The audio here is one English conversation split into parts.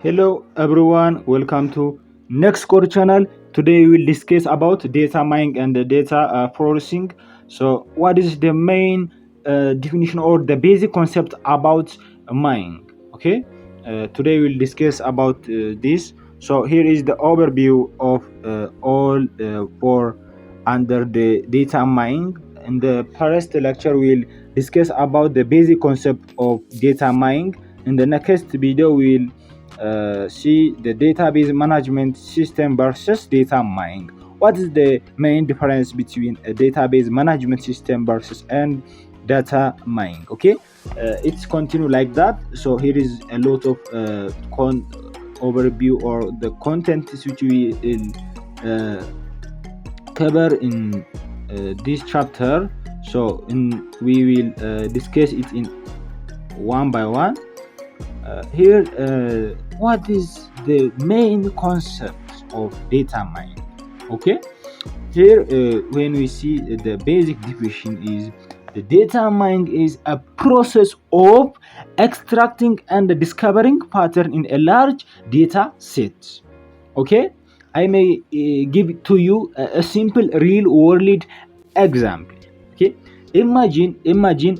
Hello everyone, welcome to next core channel. Today we will discuss about data mining and the data processing. So what is the main definition or the basic concept about mining? Okay, today we'll discuss about this. So here is the overview of all for under the data mining. In the first lecture we'll discuss about the basic concept of data mining. In the next video we'll see the database management system versus data mining. What is the main difference between a database management system versus and data mining? Okay, it's continue like that. So here is a lot of overview or the content which we will cover in this chapter. So we will discuss it in one by one. Here, what is the main concept of data mining? Okay, here when we see the basic definition is the data mining is a process of extracting and discovering pattern in a large data set. Okay, I may give to you a simple real world example. Okay, imagine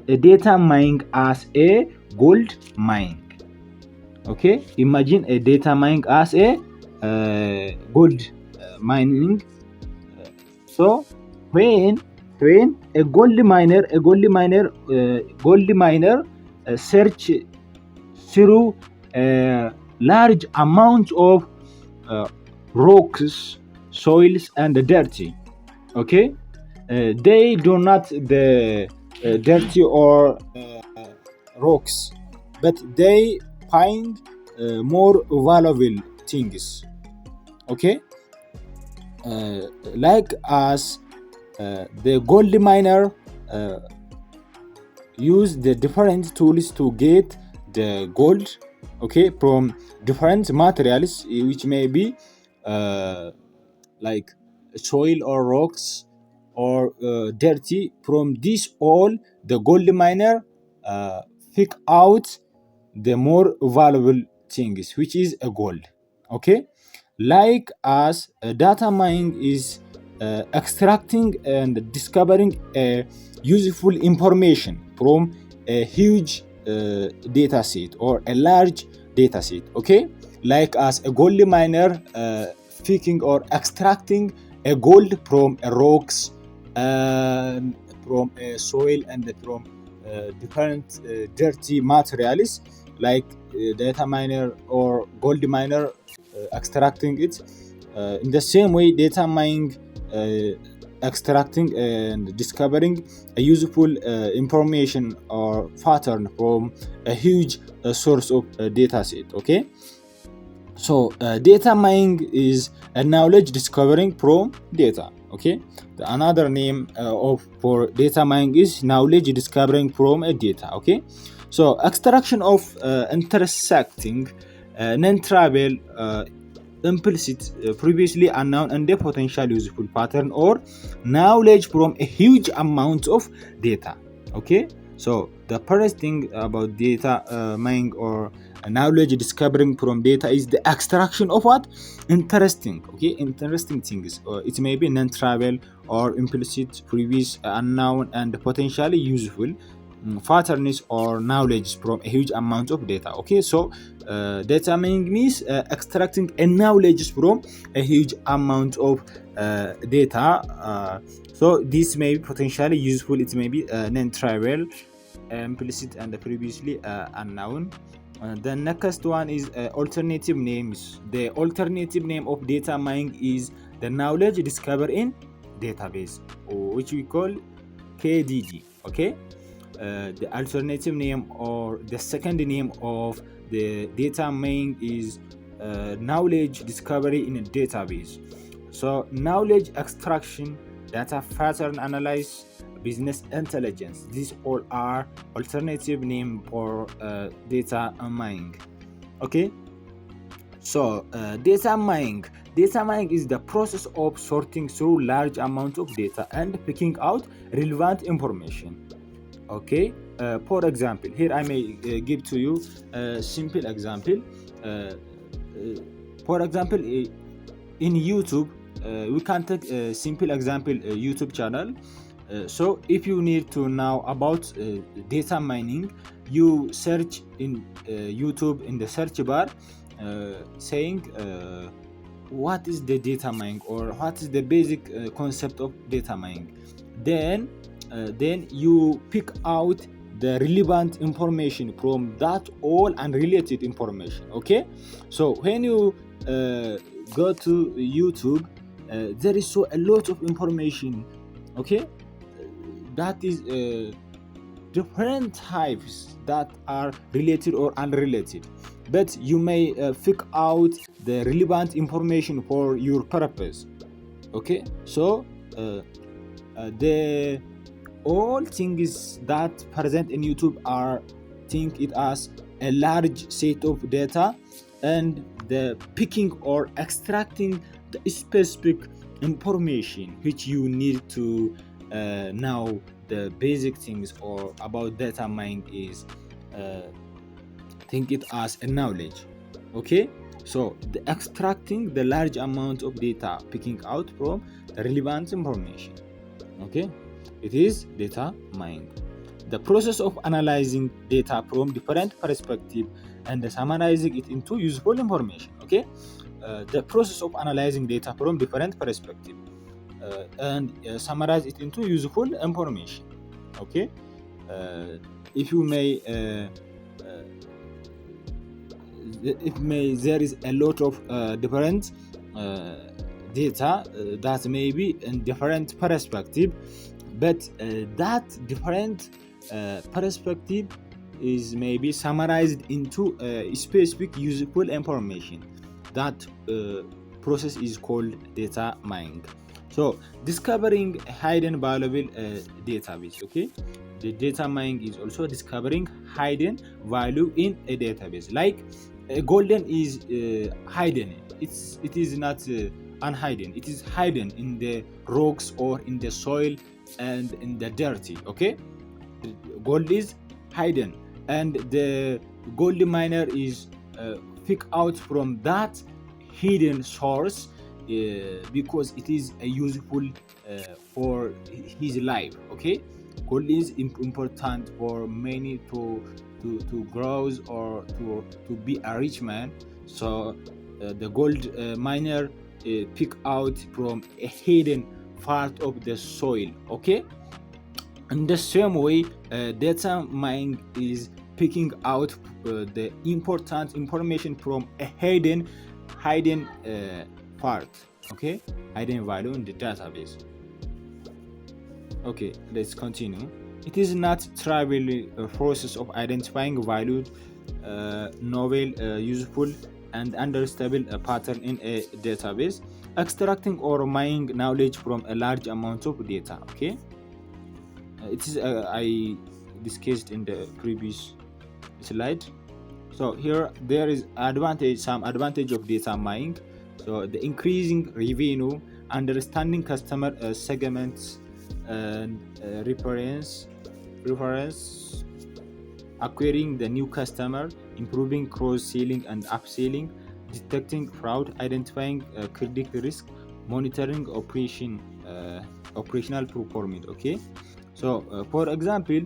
a data mining as a gold mine. Okay, imagine a data mining as a gold mining. So when a gold miner search through a large amount of uh, rocks, soils and dirty. Okay, they do not the dirty or rocks, but they find more valuable things. Okay, like as the gold miner uh, use the different tools to get the gold. Okay, from different materials which may be like soil or rocks or dirty. From this all the gold miner uh, pick out the more valuable things which is a gold. Okay, like as data mining is extracting and discovering useful information from a huge data set or a large data set. Okay, like as a gold miner picking or extracting a gold from a rocks, from a soil and from different dirty materials, like data miner or gold miner extracting it. In the same way, data mining extracting and discovering a useful information or pattern from a huge source of data set. Okay, so data mining is a knowledge discovering from data. Okay, another name of for data mining is knowledge discovering from a data. Okay, so extraction of intersecting non-trivial implicit previously unknown and a potential useful pattern or knowledge from a huge amount of data. Okay, so the first thing about data mining or knowledge discovering from data is the extraction of what interesting. Okay, interesting things. It may be non-trivial or implicit previous unknown and potentially useful patterns or knowledge from a huge amount of data. Okay, so data mining means extracting a knowledge from a huge amount of data. So this may be potentially useful. It may be non-trivial, implicit and previously unknown. The next one is alternative names. The alternative name of data mining is the knowledge discovered in database, which we call KDD. Okay, the alternative name or the second name of the data mining is knowledge discovery in a database. So knowledge extraction, data pattern analysis, business intelligence, these all are alternative name for data mining. Okay, so data mining is the process of sorting through large amount of data and picking out relevant information. Okay, for example, here I may give to you a simple example. for example, in YouTube, we can take a simple example, YouTube channel. So if you need to know about data mining, you search in YouTube in the search bar, saying what is the data mining, or what is the basic concept of data mining. Then you pick out the relevant information from that all unrelated information. Okay, so when you go to YouTube, there is so a lot of information. Okay, that is different types that are related or unrelated, but you may pick out the relevant information for your purpose. Okay, so the all things that present in YouTube are think it as a large set of data, and the picking or extracting the specific information which you need to know the basic things or about data mining is think it as a knowledge. Okay, so the extracting the large amount of data, picking out from the relevant information. Okay, it is data mining. The process of analyzing data from different perspectives and summarizing it into useful information. Okay, the process of analyzing data from different perspectives and summarize it into useful information. Okay, if you may there is a lot of different data that may be in different perspective, but that different perspective is maybe summarized into specific useful information. That process is called data mining. So discovering hidden valuable database. Okay, the data mining is also discovering hidden value in a database. Like golden is hidden. It is not unhidden. It is hidden in the rocks or in the soil and in the dirty. Okay, gold is hidden, and the gold miner is pick out from that hidden source because it is useful for his life. Okay, gold is important for many to grow or to be a rich man. So the gold miner pick out from a hidden part of the soil. Okay, in the same way, data mining is picking out the important information from a hidden part. Okay, hidden value in the database. Okay, let's continue. It is not trivial process of identifying valued, novel, useful, and understandable pattern in a database, extracting or mining knowledge from a large amount of data. Okay, it is I discussed in the previous slide. So here there is some advantage of data mining. So the increasing revenue, understanding customer segments and reference, acquiring the new customer, improving cross-selling and upselling, detecting fraud, identifying credit risk, monitoring operational performance. Okay, so for example,